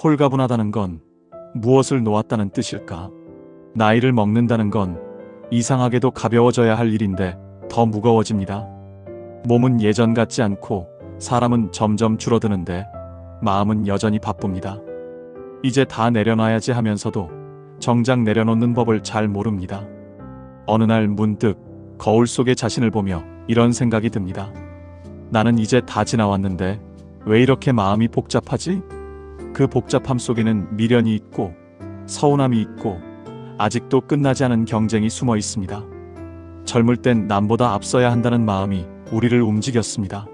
홀가분하다는 건 무엇을 놓았다는 뜻일까? 나이를 먹는다는 건 이상하게도 가벼워져야 할 일인데 더 무거워집니다. 몸은 예전 같지 않고 사람은 점점 줄어드는데 마음은 여전히 바쁩니다. 이제 다 내려놔야지 하면서도 정작 내려놓는 법을 잘 모릅니다. 어느 날 문득 거울 속의 자신을 보며 이런 생각이 듭니다. 나는 이제 다 지나왔는데 왜 이렇게 마음이 복잡하지? 그 복잡함 속에는 미련이 있고 서운함이 있고 아직도 끝나지 않은 경쟁이 숨어 있습니다. 젊을 땐 남보다 앞서야 한다는 마음이 우리를 움직였습니다.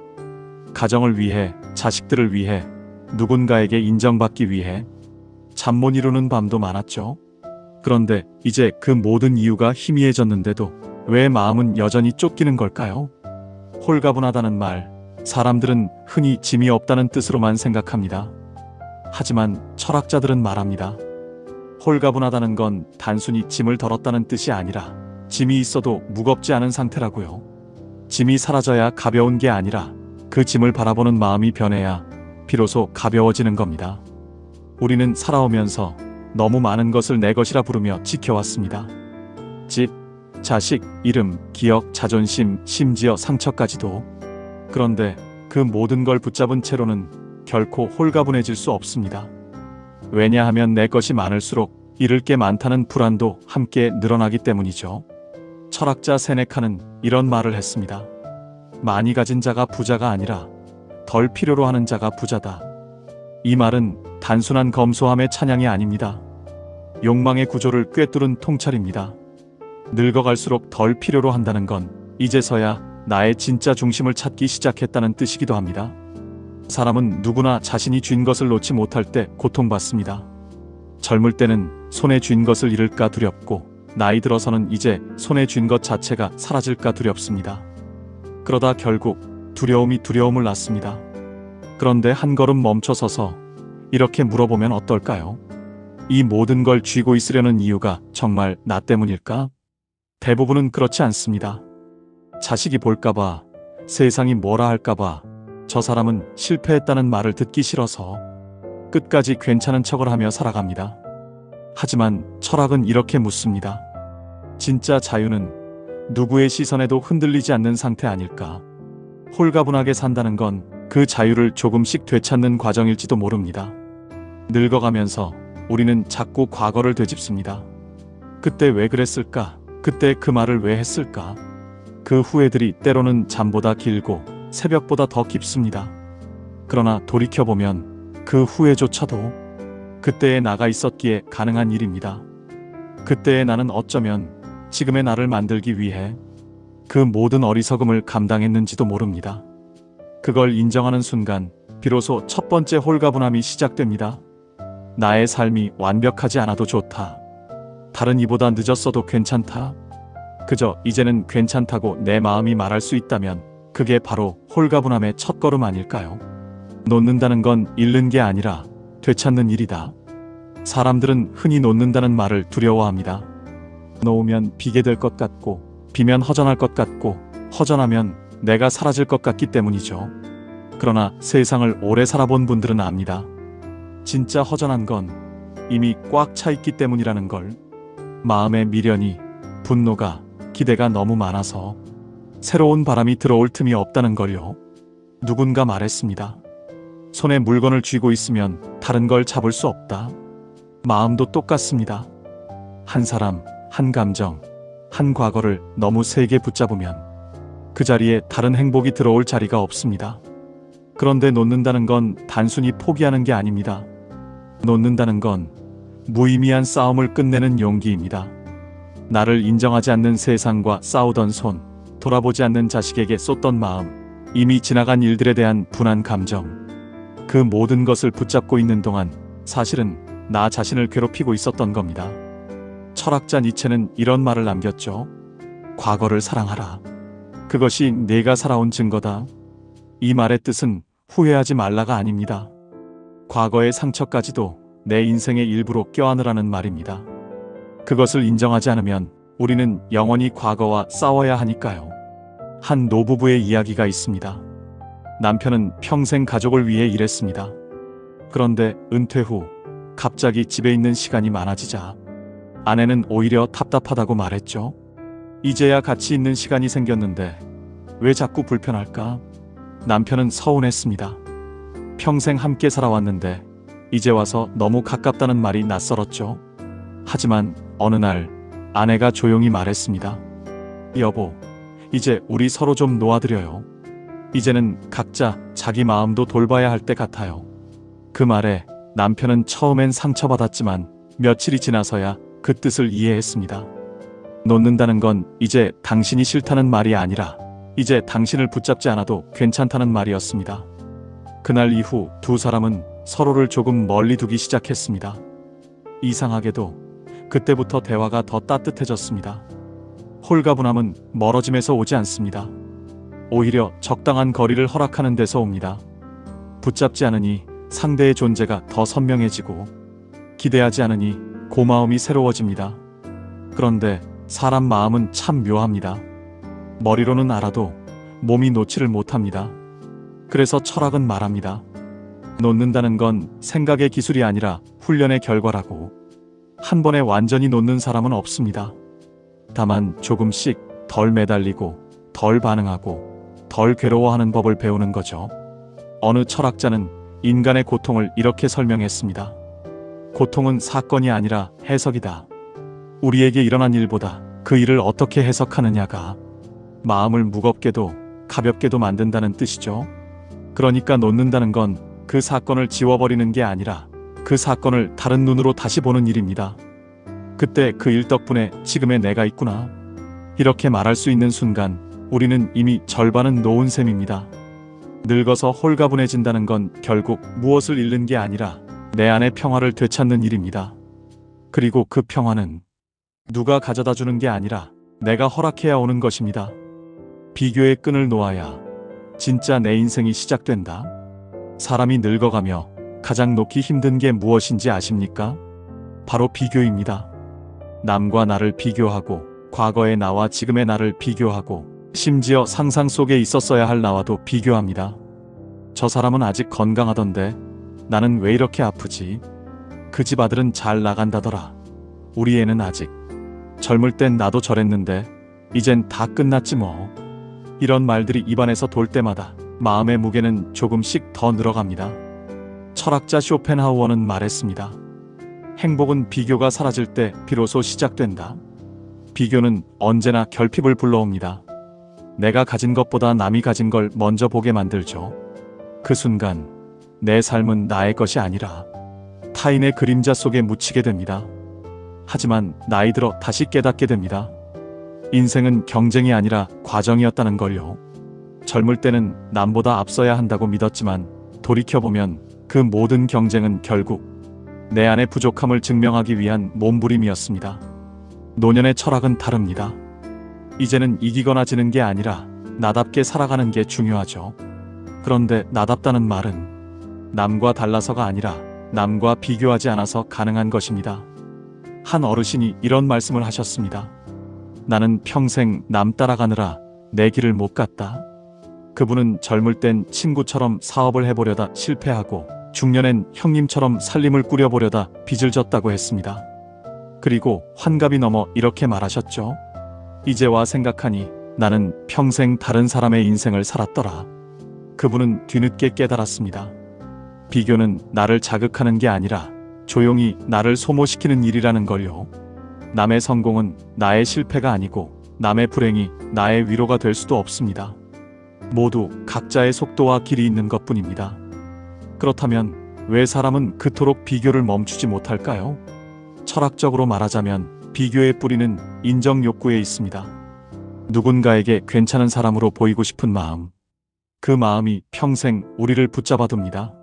가정을 위해, 자식들을 위해, 누군가에게 인정받기 위해 잠 못 이루는 밤도 많았죠. 그런데 이제 그 모든 이유가 희미해졌는데도 왜 마음은 여전히 쫓기는 걸까요? 홀가분하다는 말, 사람들은 흔히 짐이 없다는 뜻으로만 생각합니다. 하지만 철학자들은 말합니다. 홀가분하다는 건 단순히 짐을 덜었다는 뜻이 아니라 짐이 있어도 무겁지 않은 상태라고요. 짐이 사라져야 가벼운 게 아니라 그 짐을 바라보는 마음이 변해야 비로소 가벼워지는 겁니다. 우리는 살아오면서 너무 많은 것을 내 것이라 부르며 지켜왔습니다. 집, 자식, 이름, 기억, 자존심, 심지어 상처까지도. 그런데 그 모든 걸 붙잡은 채로는 결코 홀가분해질 수 없습니다. 왜냐하면 내 것이 많을수록 잃을 게 많다는 불안도 함께 늘어나기 때문이죠. 철학자 세네카는 이런 말을 했습니다. 많이 가진 자가 부자가 아니라 덜 필요로 하는 자가 부자다. 이 말은 단순한 검소함의 찬양이 아닙니다. 욕망의 구조를 꿰뚫은 통찰입니다. 늙어갈수록 덜 필요로 한다는 건 이제서야 나의 진짜 중심을 찾기 시작했다는 뜻이기도 합니다. 사람은 누구나 자신이 쥔 것을 놓지 못할 때 고통받습니다. 젊을 때는 손에 쥔 것을 잃을까 두렵고 나이 들어서는 이제 손에 쥔 것 자체가 사라질까 두렵습니다. 그러다 결국 두려움이 두려움을 낳습니다. 그런데 한 걸음 멈춰서서 이렇게 물어보면 어떨까요? 이 모든 걸 쥐고 있으려는 이유가 정말 나 때문일까? 대부분은 그렇지 않습니다. 자식이 볼까봐, 세상이 뭐라 할까봐, 저 사람은 실패했다는 말을 듣기 싫어서 끝까지 괜찮은 척을 하며 살아갑니다. 하지만 철학은 이렇게 묻습니다. 진짜 자유는 누구의 시선에도 흔들리지 않는 상태 아닐까? 홀가분하게 산다는 건 그 자유를 조금씩 되찾는 과정일지도 모릅니다. 늙어가면서 우리는 자꾸 과거를 되짚습니다. 그때 왜 그랬을까? 그때 그 말을 왜 했을까? 그 후회들이 때로는 잠보다 길고 새벽보다 더 깊습니다. 그러나 돌이켜보면 그 후회조차도 그때의 나가 있었기에 가능한 일입니다. 그때의 나는 어쩌면 지금의 나를 만들기 위해 그 모든 어리석음을 감당했는지도 모릅니다. 그걸 인정하는 순간 비로소 첫 번째 홀가분함이 시작됩니다. 나의 삶이 완벽하지 않아도 좋다. 다른 이보다 늦었어도 괜찮다. 그저 이제는 괜찮다고 내 마음이 말할 수 있다면 그게 바로 홀가분함의 첫걸음 아닐까요? 놓는다는 건 잃는 게 아니라 되찾는 일이다. 사람들은 흔히 놓는다는 말을 두려워합니다. 놓으면 비게 될 것 같고, 비면 허전할 것 같고, 허전하면 내가 사라질 것 같기 때문이죠. 그러나 세상을 오래 살아본 분들은 압니다. 진짜 허전한 건 이미 꽉 차 있기 때문이라는 걸. 마음의 미련이, 분노가, 기대가 너무 많아서 새로운 바람이 들어올 틈이 없다는 걸요. 누군가 말했습니다. 손에 물건을 쥐고 있으면 다른 걸 잡을 수 없다. 마음도 똑같습니다. 한 사람, 한 감정, 한 과거를 너무 세게 붙잡으면 그 자리에 다른 행복이 들어올 자리가 없습니다. 그런데 놓는다는 건 단순히 포기하는 게 아닙니다. 놓는다는 건 무의미한 싸움을 끝내는 용기입니다. 나를 인정하지 않는 세상과 싸우던 손, 돌아보지 않는 자식에게 쏟던 마음, 이미 지나간 일들에 대한 분한 감정, 그 모든 것을 붙잡고 있는 동안 사실은 나 자신을 괴롭히고 있었던 겁니다. 철학자 니체는 이런 말을 남겼죠. 과거를 사랑하라. 그것이 내가 살아온 증거다. 이 말의 뜻은 후회하지 말라가 아닙니다. 과거의 상처까지도 내 인생의 일부로 껴안으라는 말입니다. 그것을 인정하지 않으면 우리는 영원히 과거와 싸워야 하니까요. 한 노부부의 이야기가 있습니다. 남편은 평생 가족을 위해 일했습니다. 그런데 은퇴 후 갑자기 집에 있는 시간이 많아지자 아내는 오히려 답답하다고 말했죠. 이제야 같이 있는 시간이 생겼는데 왜 자꾸 불편할까? 남편은 서운했습니다. 평생 함께 살아왔는데 이제 와서 너무 가깝다는 말이 낯설었죠. 하지만 어느 날 아내가 조용히 말했습니다. 여보, 이제 우리 서로 좀 놓아드려요. 이제는 각자 자기 마음도 돌봐야 할 때 같아요. 그 말에 남편은 처음엔 상처받았지만 며칠이 지나서야 그 뜻을 이해했습니다. 놓는다는 건 이제 당신이 싫다는 말이 아니라 이제 당신을 붙잡지 않아도 괜찮다는 말이었습니다. 그날 이후 두 사람은 서로를 조금 멀리 두기 시작했습니다. 이상하게도 그때부터 대화가 더 따뜻해졌습니다. 홀가분함은 멀어짐에서 오지 않습니다. 오히려 적당한 거리를 허락하는 데서 옵니다. 붙잡지 않으니 상대의 존재가 더 선명해지고 기대하지 않으니 고마움이 새로워집니다. 그런데 사람 마음은 참 묘합니다. 머리로는 알아도 몸이 놓지를 못합니다. 그래서 철학은 말합니다. 놓는다는 건 생각의 기술이 아니라 훈련의 결과라고. 한 번에 완전히 놓는 사람은 없습니다. 다만 조금씩 덜 매달리고 덜 반응하고 덜 괴로워하는 법을 배우는 거죠. 어느 철학자는 인간의 고통을 이렇게 설명했습니다. 고통은 사건이 아니라 해석이다. 우리에게 일어난 일보다 그 일을 어떻게 해석하느냐가 마음을 무겁게도 가볍게도 만든다는 뜻이죠. 그러니까 놓는다는 건 그 사건을 지워버리는 게 아니라 그 사건을 다른 눈으로 다시 보는 일입니다. 그때 그 일 덕분에 지금의 내가 있구나. 이렇게 말할 수 있는 순간 우리는 이미 절반은 놓은 셈입니다. 늙어서 홀가분해진다는 건 결국 무엇을 잃는 게 아니라 내 안의 평화를 되찾는 일입니다. 그리고 그 평화는 누가 가져다 주는 게 아니라 내가 허락해야 오는 것입니다. 비교의 끈을 놓아야 진짜 내 인생이 시작된다. 사람이 늙어가며 가장 놓기 힘든 게 무엇인지 아십니까? 바로 비교입니다. 남과 나를 비교하고 과거의 나와 지금의 나를 비교하고 심지어 상상 속에 있었어야 할 나와도 비교합니다. 저 사람은 아직 건강하던데 나는 왜 이렇게 아프지? 그 집 아들은 잘 나간다더라. 우리 애는 아직. 젊을 땐 나도 저랬는데 이젠 다 끝났지 뭐. 이런 말들이 입안에서 돌 때마다 마음의 무게는 조금씩 더 늘어갑니다. 철학자 쇼펜하우어는 말했습니다. 행복은 비교가 사라질 때 비로소 시작된다. 비교는 언제나 결핍을 불러옵니다. 내가 가진 것보다 남이 가진 걸 먼저 보게 만들죠. 그 순간 내 삶은 나의 것이 아니라 타인의 그림자 속에 묻히게 됩니다. 하지만 나이 들어 다시 깨닫게 됩니다. 인생은 경쟁이 아니라 과정이었다는 걸요. 젊을 때는 남보다 앞서야 한다고 믿었지만 돌이켜보면 그 모든 경쟁은 결국 내 안의 부족함을 증명하기 위한 몸부림이었습니다. 노년의 철학은 다릅니다. 이제는 이기거나 지는 게 아니라 나답게 살아가는 게 중요하죠. 그런데 나답다는 말은 남과 달라서가 아니라 남과 비교하지 않아서 가능한 것입니다. 한 어르신이 이런 말씀을 하셨습니다. 나는 평생 남 따라가느라 내 길을 못 갔다. 그분은 젊을 땐 친구처럼 사업을 해보려다 실패하고 중년엔 형님처럼 살림을 꾸려보려다 빚을 졌다고 했습니다. 그리고 환갑이 넘어 이렇게 말하셨죠. 이제와 생각하니 나는 평생 다른 사람의 인생을 살았더라. 그분은 뒤늦게 깨달았습니다. 비교는 나를 자극하는 게 아니라 조용히 나를 소모시키는 일이라는 걸요. 남의 성공은 나의 실패가 아니고 남의 불행이 나의 위로가 될 수도 없습니다. 모두 각자의 속도와 길이 있는 것뿐입니다. 그렇다면 왜 사람은 그토록 비교를 멈추지 못할까요? 철학적으로 말하자면 비교의 뿌리는 인정 욕구에 있습니다. 누군가에게 괜찮은 사람으로 보이고 싶은 마음. 그 마음이 평생 우리를 붙잡아둡니다.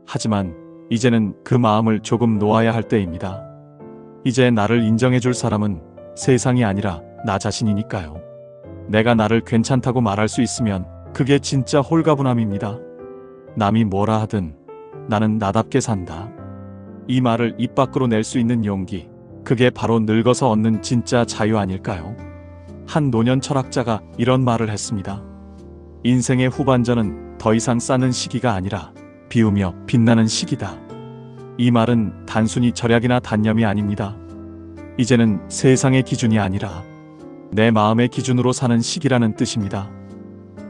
하지만 이제는 그 마음을 조금 놓아야 할 때입니다. 이제 나를 인정해줄 사람은 세상이 아니라 나 자신이니까요. 내가 나를 괜찮다고 말할 수 있으면 그게 진짜 홀가분함입니다. 남이 뭐라 하든 나는 나답게 산다. 이 말을 입 밖으로 낼 수 있는 용기, 그게 바로 늙어서 얻는 진짜 자유 아닐까요? 한 노년 철학자가 이런 말을 했습니다. 인생의 후반전은 더 이상 쌓는 시기가 아니라 비우며 빛나는 시기다. 이 말은 단순히 절약이나 단념이 아닙니다. 이제는 세상의 기준이 아니라 내 마음의 기준으로 사는 시기라는 뜻입니다.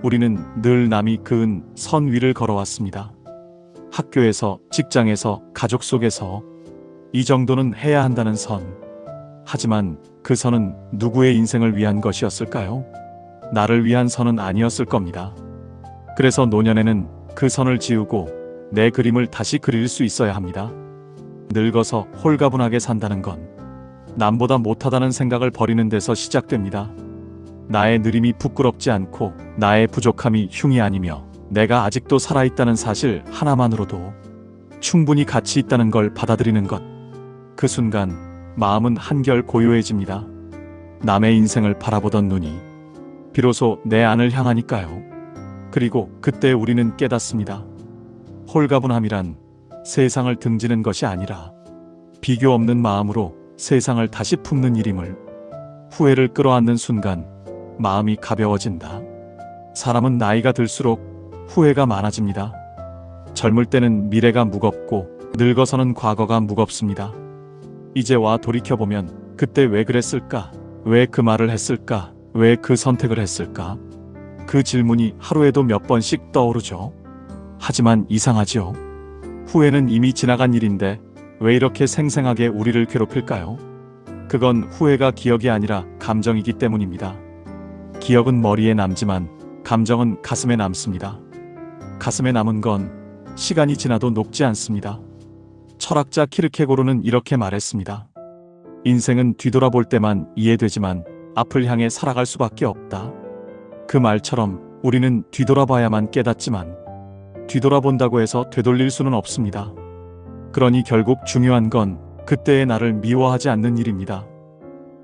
우리는 늘 남이 그은 선 위를 걸어왔습니다. 학교에서, 직장에서, 가족 속에서 이 정도는 해야 한다는 선. 하지만 그 선은 누구의 인생을 위한 것이었을까요? 나를 위한 선은 아니었을 겁니다. 그래서 노년에는 그 선을 지우고 내 그림을 다시 그릴 수 있어야 합니다. 늙어서 홀가분하게 산다는 건 남보다 못하다는 생각을 버리는 데서 시작됩니다. 나의 느림이 부끄럽지 않고 나의 부족함이 흉이 아니며 내가 아직도 살아있다는 사실 하나만으로도 충분히 가치 있다는 걸 받아들이는 것. 그 순간 마음은 한결 고요해집니다. 남의 인생을 바라보던 눈이 비로소 내 안을 향하니까요. 그리고 그때 우리는 깨닫습니다. 홀가분함이란 세상을 등지는 것이 아니라 비교 없는 마음으로 세상을 다시 품는 일임을. 후회를 끌어안는 순간 마음이 가벼워진다. 사람은 나이가 들수록 후회가 많아집니다. 젊을 때는 미래가 무겁고 늙어서는 과거가 무겁습니다. 이제와 돌이켜보면 그때 왜 그랬을까? 왜 그 말을 했을까? 왜 그 선택을 했을까? 그 질문이 하루에도 몇 번씩 떠오르죠. 하지만 이상하죠. 후회는 이미 지나간 일인데 왜 이렇게 생생하게 우리를 괴롭힐까요? 그건 후회가 기억이 아니라 감정이기 때문입니다. 기억은 머리에 남지만 감정은 가슴에 남습니다. 가슴에 남은 건 시간이 지나도 녹지 않습니다. 철학자 키르케고르는 이렇게 말했습니다. 인생은 뒤돌아볼 때만 이해되지만 앞을 향해 살아갈 수밖에 없다. 그 말처럼 우리는 뒤돌아봐야만 깨닫지만 뒤돌아본다고 해서 되돌릴 수는 없습니다. 그러니 결국 중요한 건 그때의 나를 미워하지 않는 일입니다.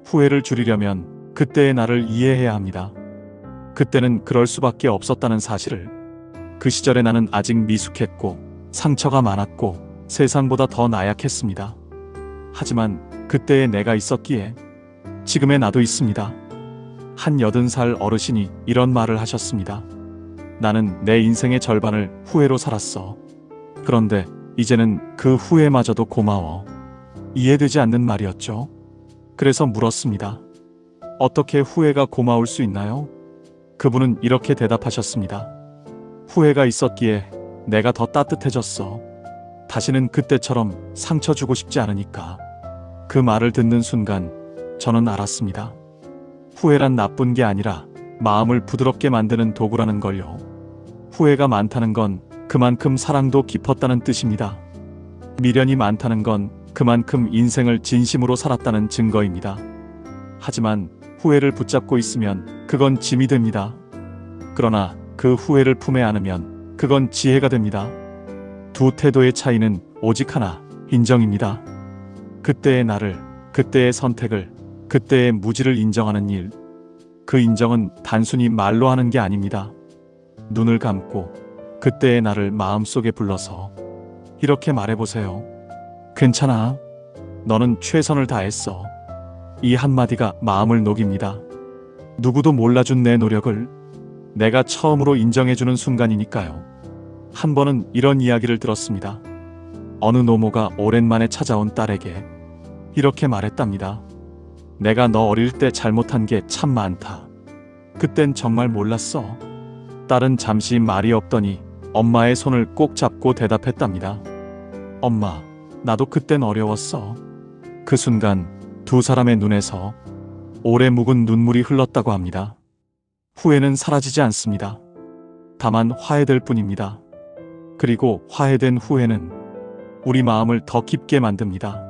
후회를 줄이려면 그때의 나를 이해해야 합니다. 그때는 그럴 수밖에 없었다는 사실을. 그 시절의 나는 아직 미숙했고 상처가 많았고 세상보다 더 나약했습니다. 하지만 그때의 내가 있었기에 지금의 나도 있습니다. 한 80살 어르신이 이런 말을 하셨습니다. 나는 내 인생의 절반을 후회로 살았어. 그런데 이제는 그 후회마저도 고마워. 이해되지 않는 말이었죠. 그래서 물었습니다. 어떻게 후회가 고마울 수 있나요? 그분은 이렇게 대답하셨습니다. 후회가 있었기에 내가 더 따뜻해졌어. 다시는 그때처럼 상처 주고 싶지 않으니까. 그 말을 듣는 순간 저는 알았습니다. 후회란 나쁜 게 아니라 마음을 부드럽게 만드는 도구라는 걸요. 후회가 많다는 건 그만큼 사랑도 깊었다는 뜻입니다. 미련이 많다는 건 그만큼 인생을 진심으로 살았다는 증거입니다. 하지만 후회를 붙잡고 있으면 그건 짐이 됩니다. 그러나 그 후회를 품에 안으면 그건 지혜가 됩니다. 두 태도의 차이는 오직 하나, 인정입니다. 그때의 나를, 그때의 선택을, 그때의 무지를 인정하는 일. 그 인정은 단순히 말로 하는 게 아닙니다. 눈을 감고 그때의 나를 마음속에 불러서 이렇게 말해보세요. 괜찮아. 너는 최선을 다했어. 이 한마디가 마음을 녹입니다. 누구도 몰라준 내 노력을 내가 처음으로 인정해주는 순간이니까요. 한 번은 이런 이야기를 들었습니다. 어느 노모가 오랜만에 찾아온 딸에게 이렇게 말했답니다. 내가 너 어릴 때 잘못한 게 참 많다. 그땐 정말 몰랐어. 딸은 잠시 말이 없더니 엄마의 손을 꼭 잡고 대답했답니다. 엄마, 나도 그땐 어려웠어. 그 순간 두 사람의 눈에서 오래 묵은 눈물이 흘렀다고 합니다. 후회는 사라지지 않습니다. 다만 화해될 뿐입니다. 그리고 화해된 후회는 우리 마음을 더 깊게 만듭니다.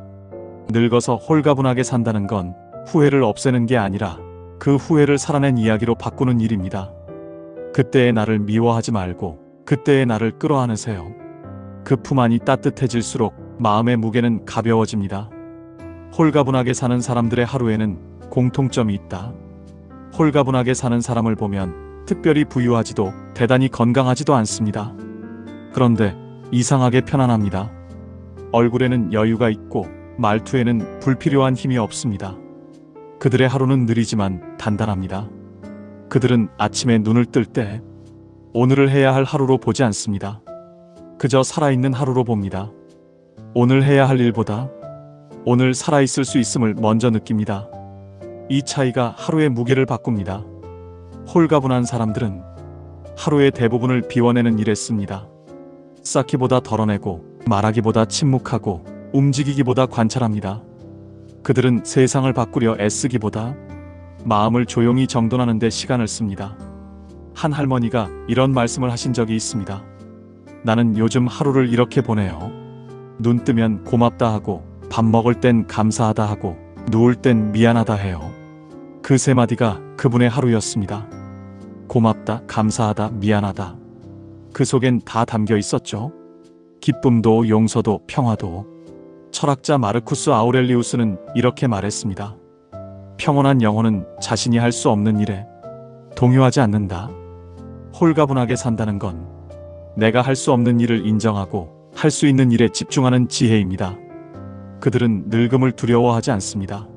늙어서 홀가분하게 산다는 건 후회를 없애는 게 아니라 그 후회를 살아낸 이야기로 바꾸는 일입니다. 그때의 나를 미워하지 말고 그때의 나를 끌어안으세요. 그 품 안이 따뜻해질수록 마음의 무게는 가벼워집니다. 홀가분하게 사는 사람들의 하루에는 공통점이 있다. 홀가분하게 사는 사람을 보면 특별히 부유하지도 대단히 건강하지도 않습니다. 그런데 이상하게 편안합니다. 얼굴에는 여유가 있고 말투에는 불필요한 힘이 없습니다. 그들의 하루는 느리지만 단단합니다. 그들은 아침에 눈을 뜰 때 오늘을 해야 할 하루로 보지 않습니다. 그저 살아있는 하루로 봅니다. 오늘 해야 할 일보다 오늘 살아있을 수 있음을 먼저 느낍니다. 이 차이가 하루의 무게를 바꿉니다. 홀가분한 사람들은 하루의 대부분을 비워내는 일에 씁니다. 쌓기보다 덜어내고 말하기보다 침묵하고 움직이기보다 관찰합니다. 그들은 세상을 바꾸려 애쓰기보다 마음을 조용히 정돈하는 데 시간을 씁니다. 한 할머니가 이런 말씀을 하신 적이 있습니다. 나는 요즘 하루를 이렇게 보내요. 눈 뜨면 고맙다 하고 밥 먹을 땐 감사하다 하고 누울 땐 미안하다 해요. 그 세 마디가 그분의 하루였습니다. 고맙다, 감사하다, 미안하다. 그 속엔 다 담겨 있었죠. 기쁨도 용서도 평화도. 철학자 마르쿠스 아우렐리우스는 이렇게 말했습니다. 평온한 영혼은 자신이 할 수 없는 일에 동요하지 않는다. 홀가분하게 산다는 건 내가 할 수 없는 일을 인정하고 할 수 있는 일에 집중하는 지혜입니다. 그들은 늙음을 두려워하지 않습니다.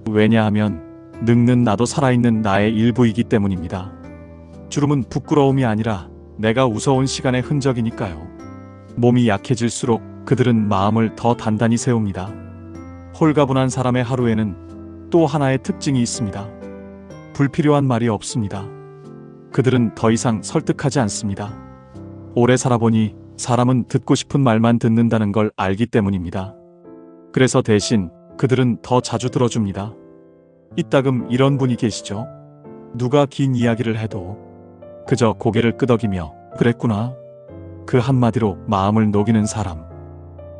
왜냐하면 늙는 나도 살아있는 나의 일부이기 때문입니다. 주름은 부끄러움이 아니라 내가 웃어온 시간의 흔적이니까요. 몸이 약해질수록 그들은 마음을 더 단단히 세웁니다. 홀가분한 사람의 하루에는 또 하나의 특징이 있습니다. 불필요한 말이 없습니다. 그들은 더 이상 설득하지 않습니다. 오래 살아보니 사람은 듣고 싶은 말만 듣는다는 걸 알기 때문입니다. 그래서 대신 그들은 더 자주 들어줍니다. 이따금 이런 분이 계시죠? 누가 긴 이야기를 해도 그저 고개를 끄덕이며 그랬구나. 그 한마디로 마음을 녹이는 사람.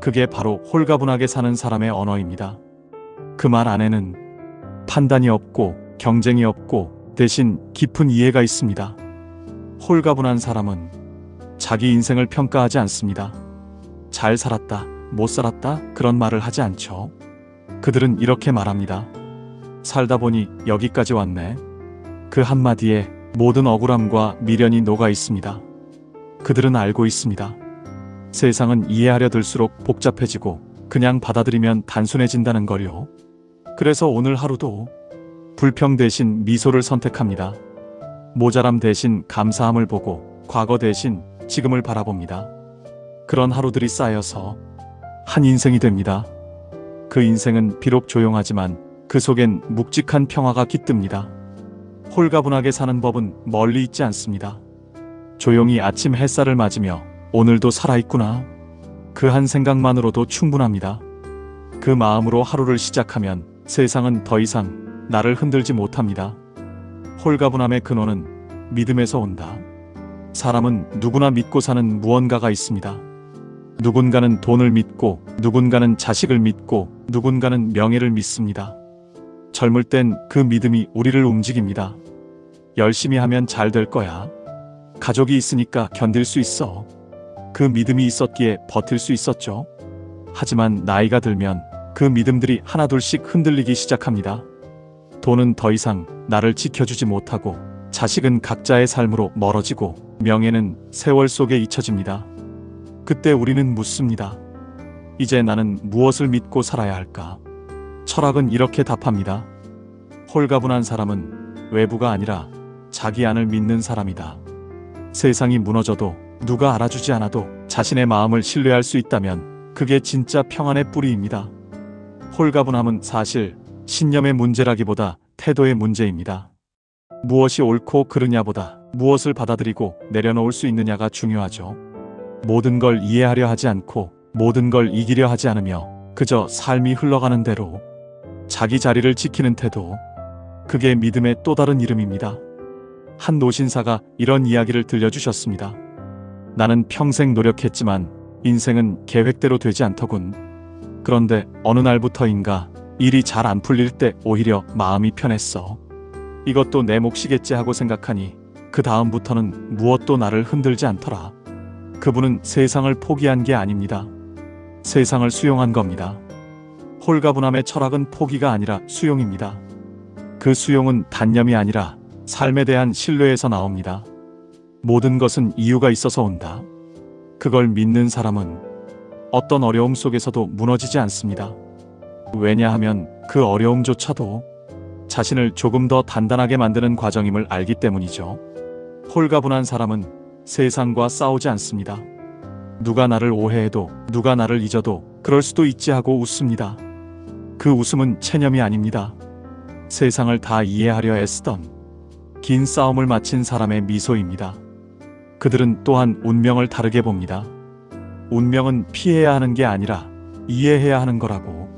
그게 바로 홀가분하게 사는 사람의 언어입니다. 그 말 안에는 판단이 없고 경쟁이 없고 대신 깊은 이해가 있습니다. 홀가분한 사람은 자기 인생을 평가하지 않습니다. 잘 살았다, 못 살았다 그런 말을 하지 않죠. 그들은 이렇게 말합니다. 살다 보니 여기까지 왔네. 그 한마디에 모든 억울함과 미련이 녹아 있습니다. 그들은 알고 있습니다. 세상은 이해하려 들수록 복잡해지고 그냥 받아들이면 단순해진다는 걸요. 그래서 오늘 하루도 불평 대신 미소를 선택합니다. 모자람 대신 감사함을 보고 과거 대신 지금을 바라봅니다. 그런 하루들이 쌓여서 한 인생이 됩니다. 그 인생은 비록 조용하지만 그 속엔 묵직한 평화가 깃듭니다. 홀가분하게 사는 법은 멀리 있지 않습니다. 조용히 아침 햇살을 맞으며 오늘도 살아있구나. 그 한 생각만으로도 충분합니다. 그 마음으로 하루를 시작하면 세상은 더 이상 나를 흔들지 못합니다. 홀가분함의 근원은 믿음에서 온다. 사람은 누구나 믿고 사는 무언가가 있습니다. 누군가는 돈을 믿고, 누군가는 자식을 믿고, 누군가는 명예를 믿습니다. 젊을 땐 그 믿음이 우리를 움직입니다. 열심히 하면 잘 될 거야. 가족이 있으니까 견딜 수 있어. 그 믿음이 있었기에 버틸 수 있었죠. 하지만 나이가 들면 그 믿음들이 하나둘씩 흔들리기 시작합니다. 돈은 더 이상 나를 지켜주지 못하고, 자식은 각자의 삶으로 멀어지고, 명예는 세월 속에 잊혀집니다. 그때 우리는 묻습니다. 이제 나는 무엇을 믿고 살아야 할까? 철학은 이렇게 답합니다. 홀가분한 사람은 외부가 아니라 자기 안을 믿는 사람이다. 세상이 무너져도 누가 알아주지 않아도 자신의 마음을 신뢰할 수 있다면 그게 진짜 평안의 뿌리입니다. 홀가분함은 사실 신념의 문제라기보다 태도의 문제입니다. 무엇이 옳고 그르냐보다 무엇을 받아들이고 내려놓을 수 있느냐가 중요하죠. 모든 걸 이해하려 하지 않고 모든 걸 이기려 하지 않으며 그저 삶이 흘러가는 대로 자기 자리를 지키는 태도, 그게 믿음의 또 다른 이름입니다. 한 노신사가 이런 이야기를 들려주셨습니다. 나는 평생 노력했지만 인생은 계획대로 되지 않더군. 그런데 어느 날부터인가 일이 잘 안 풀릴 때 오히려 마음이 편했어. 이것도 내 몫이겠지 하고 생각하니 그 다음부터는 무엇도 나를 흔들지 않더라. 그분은 세상을 포기한 게 아닙니다. 세상을 수용한 겁니다. 홀가분함의 철학은 포기가 아니라 수용입니다. 그 수용은 단념이 아니라 삶에 대한 신뢰에서 나옵니다. 모든 것은 이유가 있어서 온다. 그걸 믿는 사람은 어떤 어려움 속에서도 무너지지 않습니다. 왜냐하면 그 어려움조차도 자신을 조금 더 단단하게 만드는 과정임을 알기 때문이죠. 홀가분한 사람은 세상과 싸우지 않습니다. 누가 나를 오해해도, 누가 나를 잊어도 그럴 수도 있지 하고 웃습니다. 그 웃음은 체념이 아닙니다. 세상을 다 이해하려 애쓰던 긴 싸움을 마친 사람의 미소입니다. 그들은 또한 운명을 다르게 봅니다. 운명은 피해야 하는 게 아니라 이해해야 하는 거라고.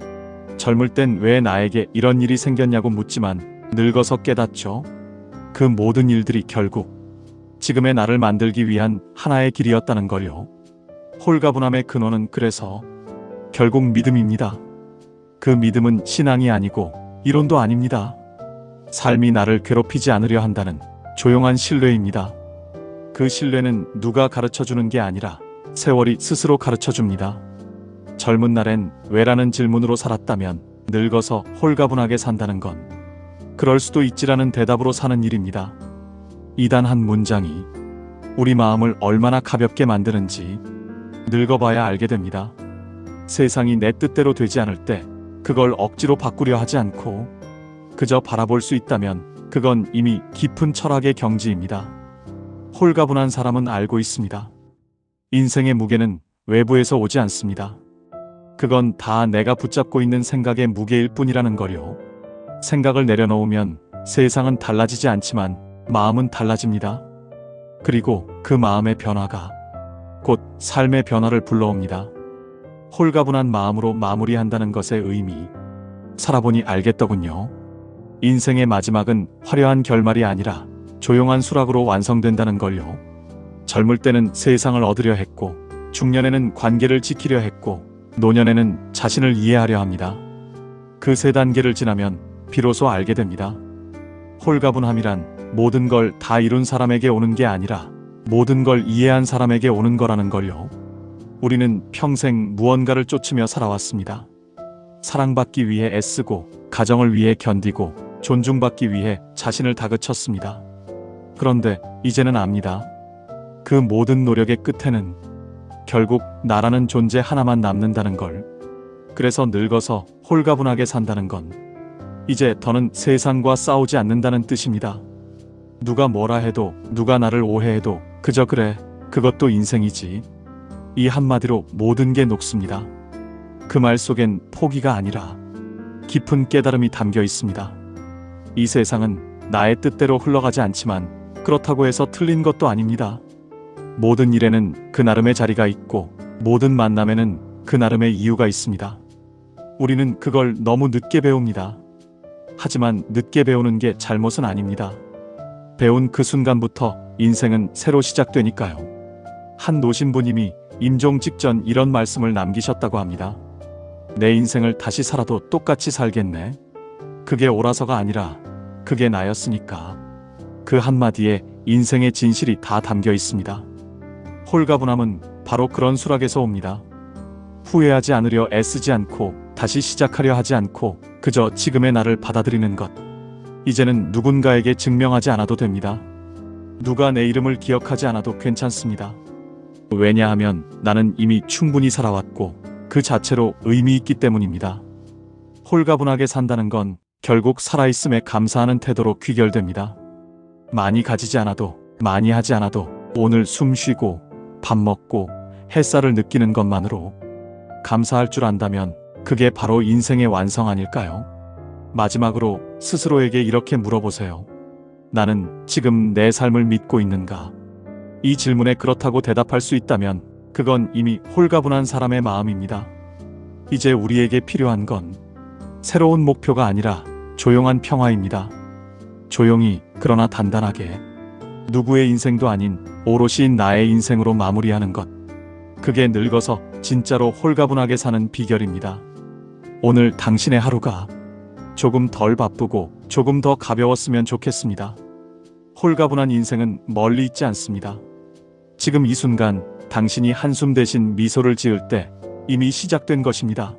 젊을 땐 왜 나에게 이런 일이 생겼냐고 묻지만 늙어서 깨닫죠. 그 모든 일들이 결국 지금의 나를 만들기 위한 하나의 길이었다는 걸요. 홀가분함의 근원은 그래서 결국 믿음입니다. 그 믿음은 신앙이 아니고 이론도 아닙니다. 삶이 나를 괴롭히지 않으려 한다는 조용한 신뢰입니다. 그 신뢰는 누가 가르쳐주는 게 아니라 세월이 스스로 가르쳐줍니다. 젊은 날엔 왜라는 질문으로 살았다면 늙어서 홀가분하게 산다는 건 그럴 수도 있지라는 대답으로 사는 일입니다. 이 단 한 문장이 우리 마음을 얼마나 가볍게 만드는지 늙어봐야 알게 됩니다. 세상이 내 뜻대로 되지 않을 때 그걸 억지로 바꾸려 하지 않고 그저 바라볼 수 있다면 그건 이미 깊은 철학의 경지입니다. 홀가분한 사람은 알고 있습니다. 인생의 무게는 외부에서 오지 않습니다. 그건 다 내가 붙잡고 있는 생각의 무게일 뿐이라는 거요. 생각을 내려놓으면 세상은 달라지지 않지만 마음은 달라집니다. 그리고 그 마음의 변화가 곧 삶의 변화를 불러옵니다. 홀가분한 마음으로 마무리한다는 것의 의미, 살아보니 알겠더군요. 인생의 마지막은 화려한 결말이 아니라 조용한 수락으로 완성된다는 걸요. 젊을 때는 세상을 얻으려 했고, 중년에는 관계를 지키려 했고, 노년에는 자신을 이해하려 합니다. 그 세 단계를 지나면 비로소 알게 됩니다. 홀가분함이란 모든 걸 다 이룬 사람에게 오는 게 아니라 모든 걸 이해한 사람에게 오는 거라는 걸요. 우리는 평생 무언가를 쫓으며 살아왔습니다. 사랑받기 위해 애쓰고, 가정을 위해 견디고, 존중받기 위해 자신을 다그쳤습니다. 그런데 이제는 압니다. 그 모든 노력의 끝에는 결국 나라는 존재 하나만 남는다는 걸. 그래서 늙어서 홀가분하게 산다는 건 이제 더는 세상과 싸우지 않는다는 뜻입니다. 누가 뭐라 해도, 누가 나를 오해해도 그저 그래, 그것도 인생이지. 이 한마디로 모든 게 녹습니다. 그 말 속엔 포기가 아니라 깊은 깨달음이 담겨 있습니다. 이 세상은 나의 뜻대로 흘러가지 않지만 그렇다고 해서 틀린 것도 아닙니다. 모든 일에는 그 나름의 자리가 있고 모든 만남에는 그 나름의 이유가 있습니다. 우리는 그걸 너무 늦게 배웁니다. 하지만 늦게 배우는 게 잘못은 아닙니다. 배운 그 순간부터 인생은 새로 시작되니까요. 한 노신부님이 임종 직전 이런 말씀을 남기셨다고 합니다. 내 인생을 다시 살아도 똑같이 살겠네. 그게 옳아서가 아니라 그게 나였으니까. 그 한마디에 인생의 진실이 다 담겨 있습니다. 홀가분함은 바로 그런 수락에서 옵니다. 후회하지 않으려 애쓰지 않고 다시 시작하려 하지 않고 그저 지금의 나를 받아들이는 것. 이제는 누군가에게 증명하지 않아도 됩니다. 누가 내 이름을 기억하지 않아도 괜찮습니다. 왜냐하면 나는 이미 충분히 살아왔고 그 자체로 의미 있기 때문입니다. 홀가분하게 산다는 건 결국 살아있음에 감사하는 태도로 귀결됩니다. 많이 가지지 않아도, 많이 하지 않아도 오늘 숨 쉬고 밥 먹고 햇살을 느끼는 것만으로 감사할 줄 안다면 그게 바로 인생의 완성 아닐까요? 마지막으로 스스로에게 이렇게 물어보세요. 나는 지금 내 삶을 믿고 있는가? 이 질문에 그렇다고 대답할 수 있다면 그건 이미 홀가분한 사람의 마음입니다. 이제 우리에게 필요한 건 새로운 목표가 아니라 조용한 평화입니다. 조용히 그러나 단단하게 누구의 인생도 아닌 오롯이 나의 인생으로 마무리하는 것. 그게 늙어서 진짜로 홀가분하게 사는 비결입니다. 오늘 당신의 하루가 조금 덜 바쁘고 조금 더 가벼웠으면 좋겠습니다. 홀가분한 인생은 멀리 있지 않습니다. 지금 이 순간 당신이 한숨 대신 미소를 지을 때 이미 시작된 것입니다.